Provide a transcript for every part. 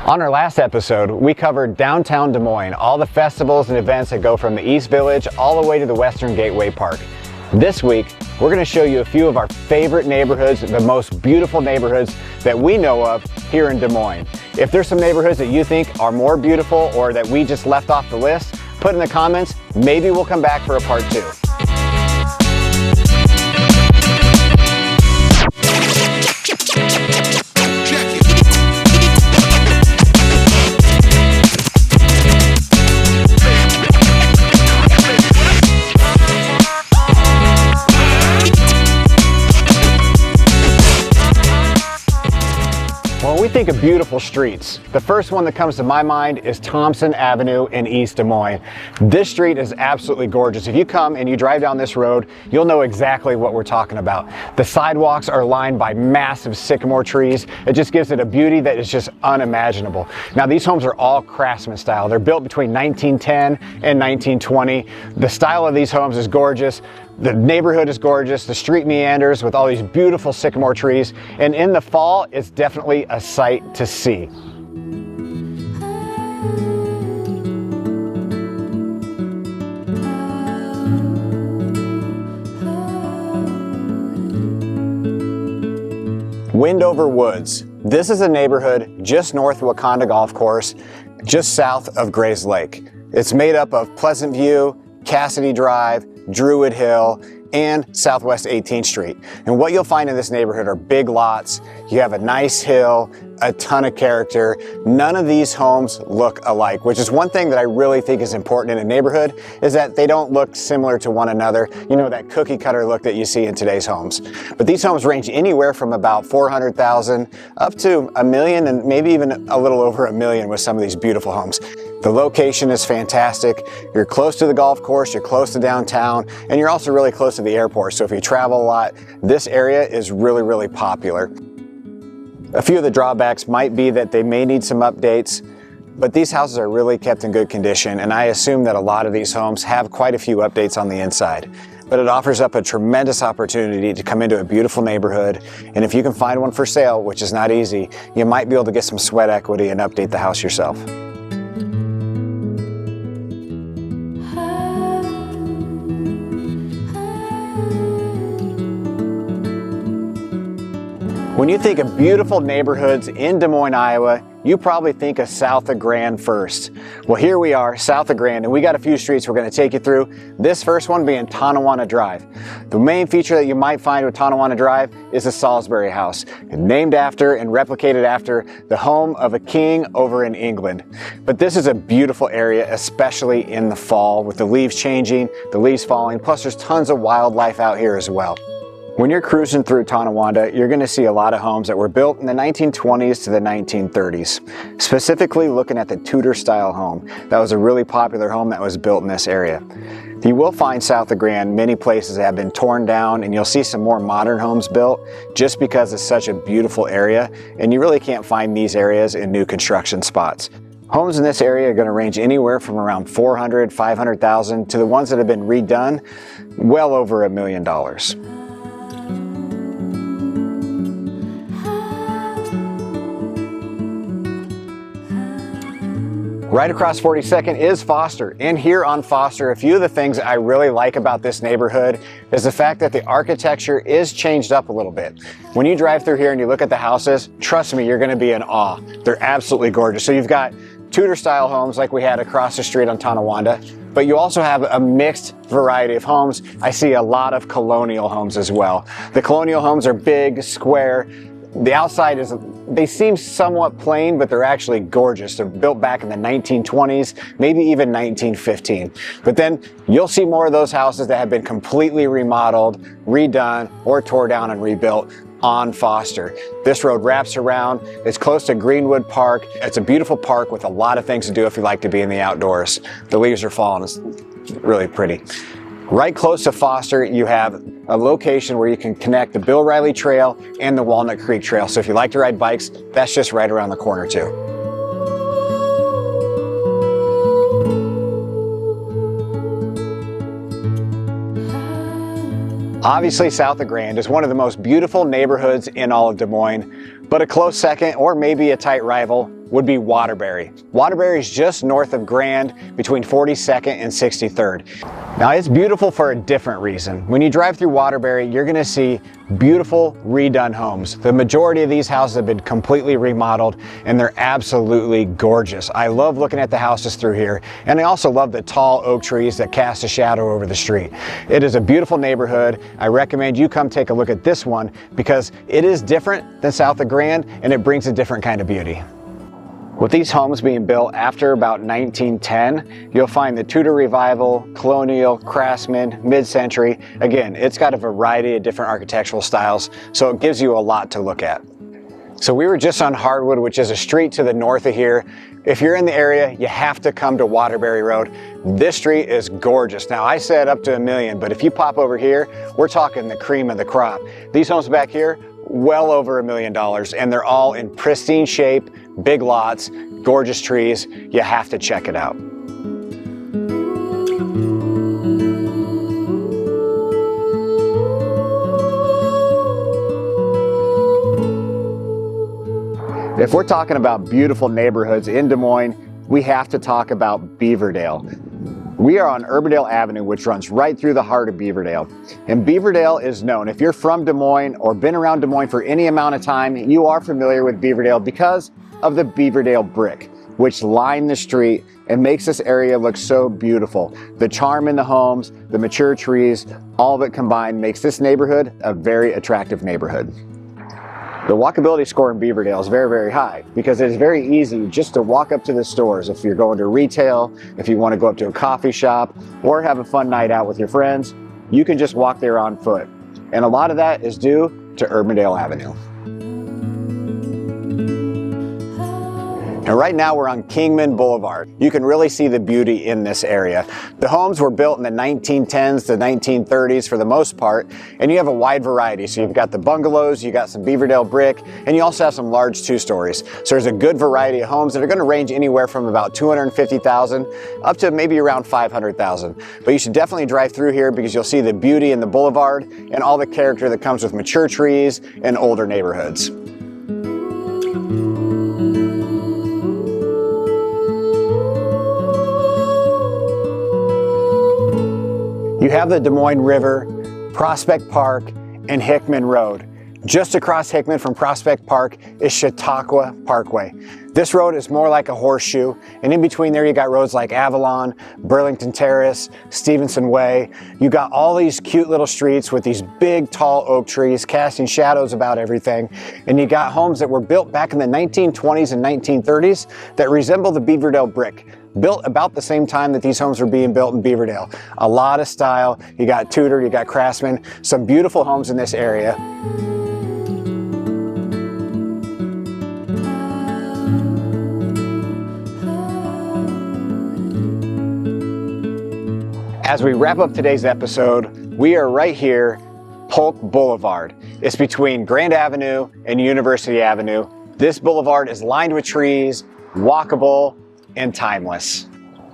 On our last episode, we covered downtown Des Moines, all the festivals and events that go from the East Village all the way to the Western Gateway Park. This week, we're going to show you a few of our favorite neighborhoods, the most beautiful neighborhoods that we know of here in Des Moines. If there's some neighborhoods that you think are more beautiful or that we just left off the list, put in the comments. Maybe we'll come back for a part 2. When we think of beautiful streets, the first one that comes to my mind is Thompson Avenue in East Des Moines. This street is absolutely gorgeous. If you come and you drive down this road, you'll know exactly what we're talking about. The sidewalks are lined by massive sycamore trees. It just gives it a beauty that is just unimaginable. Now, these homes are all craftsman style. They're built between 1910 and 1920. The style of these homes is gorgeous. The neighborhood is gorgeous, the street meanders with all these beautiful sycamore trees, and in the fall, it's definitely a sight to see. Windover Woods. This is a neighborhood just north of Wakanda Golf Course, just south of Grays Lake. It's made up of Pleasant View, Cassidy Drive, Druid Hill, and Southwest 18th Street. And what you'll find in this neighborhood are big lots. You have a nice hill, a ton of character. None of these homes look alike, which is one thing that I really think is important in a neighborhood, is that they don't look similar to one another. You know, that cookie cutter look that you see in today's homes. But these homes range anywhere from about $400,000 up to $1 million and maybe even a little over $1 million with some of these beautiful homes. The location is fantastic. You're close to the golf course, you're close to downtown, and you're also really close to the airport. So if you travel a lot, this area is really, really popular. A few of the drawbacks might be that they may need some updates, but these houses are really kept in good condition, and I assume that a lot of these homes have quite a few updates on the inside. But it offers up a tremendous opportunity to come into a beautiful neighborhood, and if you can find one for sale, which is not easy, you might be able to get some sweat equity and update the house yourself. When you think of beautiful neighborhoods in Des Moines, Iowa, you probably think of south of Grand first. Well, here we are, south of Grand, and we got a few streets we're going to take you through. This first one being Tonawanda Drive. The main feature that you might find with Tonawanda Drive is the Salisbury House, named after and replicated after the home of a king over in England. But this is a beautiful area, especially in the fall, with the leaves changing, the leaves falling, plus there's tons of wildlife out here as well. When you're cruising through Tonawanda, you're going to see a lot of homes that were built in the 1920s to the 1930s. Specifically looking at the Tudor style home. That was a really popular home that was built in this area. You will find south of Grand many places that have been torn down, and you'll see some more modern homes built just because it's such a beautiful area, and you really can't find these areas in new construction spots. Homes in this area are going to range anywhere from around $400,000, $500,000 to the ones that have been redone, well over $1 million. Right across 42nd is Foster, and here on Foster, a few of the things I really like about this neighborhood is the fact that the architecture is changed up a little bit. When you drive through here and you look at the houses, trust me, you're going to be in awe. They're absolutely gorgeous. So you've got Tudor style homes like we had across the street on Tonawanda, but you also have a mixed variety of homes. I see a lot of colonial homes as well. The colonial homes are big, square. The outside they seem somewhat plain, but they're actually gorgeous. They're built back in the 1920s, maybe even 1915. But then you'll see more of those houses that have been completely remodeled, redone, or tore down and rebuilt on Foster. This road wraps around. It's close to Greenwood Park. It's a beautiful park with a lot of things to do if you like to be in the outdoors. The leaves are falling. It's really pretty. Right close to Foster, you have a location where you can connect the Bill Riley Trail and the Walnut Creek Trail. So if you like to ride bikes, that's just right around the corner too. Obviously, south of Grand is one of the most beautiful neighborhoods in all of Des Moines, but a close second, or maybe a tight rival, would be Waterbury. Waterbury is just north of Grand, between 42nd and 63rd. Now it's beautiful for a different reason. When you drive through Waterbury, you're gonna see beautiful redone homes. The majority of these houses have been completely remodeled and they're absolutely gorgeous. I love looking at the houses through here, and I also love the tall oak trees that cast a shadow over the street. It is a beautiful neighborhood. I recommend you come take a look at this one because it is different than south of Grand and it brings a different kind of beauty. With these homes being built after about 1910, you'll find the Tudor Revival, Colonial, Craftsman, Mid-Century. Again, it's got a variety of different architectural styles, so it gives you a lot to look at. So we were just on Hardwood, which is a street to the north of here. If you're in the area, you have to come to Waterbury Road. This street is gorgeous. Now I said up to $1 million, but if you pop over here, we're talking the cream of the crop. These homes back here, well over $1 million, and they're all in pristine shape, big lots, gorgeous trees. You have to check it out. If we're talking about beautiful neighborhoods in Des Moines, we have to talk about Beaverdale. We are on Urbandale Avenue, which runs right through the heart of Beaverdale. And Beaverdale is known, if you're from Des Moines or been around Des Moines for any amount of time, you are familiar with Beaverdale because of the Beaverdale brick, which line the street and makes this area look so beautiful. The charm in the homes, the mature trees, all of it combined makes this neighborhood a very attractive neighborhood. The walkability score in Beaverdale is very, very high because it is very easy just to walk up to the stores. If you're going to retail, if you want to go up to a coffee shop or have a fun night out with your friends, you can just walk there on foot. And a lot of that is due to Urbandale Avenue. And right now we're on Kingman Boulevard. You can really see the beauty in this area. The homes were built in the 1910s to 1930s for the most part, and you have a wide variety. So you've got the bungalows, you got some Beaverdale brick, and you also have some large two-stories. So there's a good variety of homes that are gonna range anywhere from about $250,000 up to maybe around $500,000. But you should definitely drive through here because you'll see the beauty in the boulevard and all the character that comes with mature trees and older neighborhoods. You have the Des Moines River, Prospect Park, and Hickman Road. Just across Hickman from Prospect Park is Chautauqua Parkway. This road is more like a horseshoe, and in between there you got roads like Avalon, Burlington Terrace, Stevenson Way. You got all these cute little streets with these big tall oak trees casting shadows about everything, and you got homes that were built back in the 1920s and 1930s that resemble the Beaverdale brick. Built about the same time that these homes were being built in Beaverdale. A lot of style. You got Tudor, you got Craftsman, some beautiful homes in this area. As we wrap up today's episode, we are right here, Polk Boulevard. It's between Grand Avenue and University Avenue. This boulevard is lined with trees, walkable, and timeless.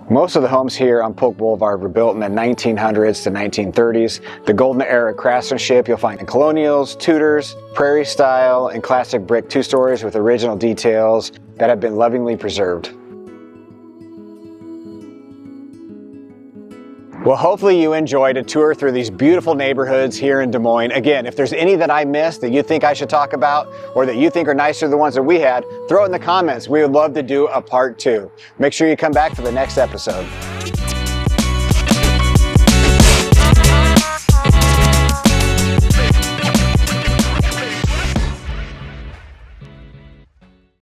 Most of the homes here on Polk Boulevard were built in the 1900s to 1930s. The golden era craftsmanship you'll find in colonials, Tudors, prairie style, and classic brick two-stories with original details that have been lovingly preserved. Well, hopefully you enjoyed a tour through these beautiful neighborhoods here in Des Moines. Again, if there's any that I missed that you think I should talk about or that you think are nicer than the ones that we had, throw it in the comments. We would love to do a part 2. Make sure you come back for the next episode.